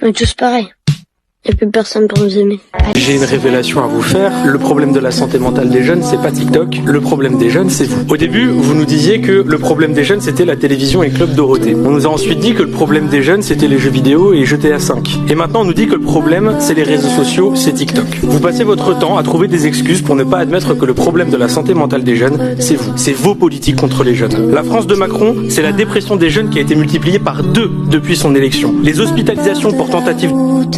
On est tous pareils. Il n'y a plus personne pour nous aimer. J'ai une révélation à vous faire. Le problème de la santé mentale des jeunes, c'est pas TikTok. Le problème des jeunes, c'est vous. Au début, vous nous disiez que le problème des jeunes, c'était la télévision et Club Dorothée. On nous a ensuite dit que le problème des jeunes, c'était les jeux vidéo et GTA 5. Et maintenant, on nous dit que le problème, c'est les réseaux sociaux, c'est TikTok. Vous passez votre temps à trouver des excuses pour ne pas admettre que le problème de la santé mentale des jeunes, c'est vous. C'est vos politiques contre les jeunes. La France de Macron, c'est la dépression des jeunes qui a été multipliée par 2 depuis son élection. Les hospitalisations pour tentative,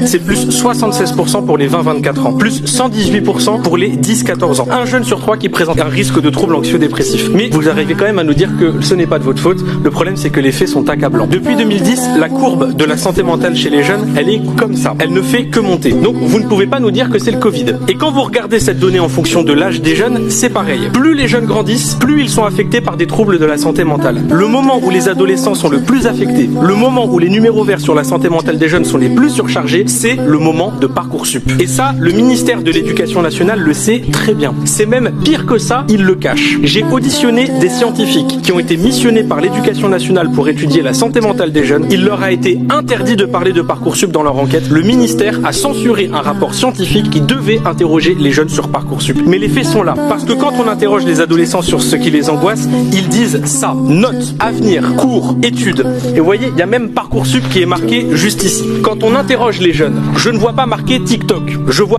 c'est plus 76% pour les 20-24 ans, plus 118% pour les 10-14 ans. Un jeune sur 3 qui présente un risque de troubles anxio-dépressifs. Mais vous arrivez quand même à nous dire que ce n'est pas de votre faute. Le problème, c'est que les faits sont accablants. Depuis 2010, la courbe de la santé mentale chez les jeunes, elle est comme ça. Elle ne fait que monter. Donc, vous ne pouvez pas nous dire que c'est le Covid. Et quand vous regardez cette donnée en fonction de l'âge des jeunes, c'est pareil. Plus les jeunes grandissent, plus ils sont affectés par des troubles de la santé mentale. Le moment où les adolescents sont le plus affectés, le moment où les numéros verts sur la santé mentale des jeunes sont les plus surchargés, c'est le moment de Parcoursup. Et ça, le ministère de l'Éducation nationale le sait très bien. C'est même pire que ça, il le cache. J'ai auditionné des scientifiques qui ont été missionnés par l'Éducation nationale pour étudier la santé mentale des jeunes. Il leur a été interdit de parler de Parcoursup dans leur enquête. Le ministère a censuré un rapport scientifique qui devait interroger les jeunes sur Parcoursup. Mais les faits sont là. Parce que quand on interroge les adolescents sur ce qui les angoisse, ils disent ça. Notes, avenir, cours, études. Et vous voyez, il y a même Parcoursup qui est marqué juste ici. Quand on interroge les jeunes, je ne vois pas marqué TikTok. Je vois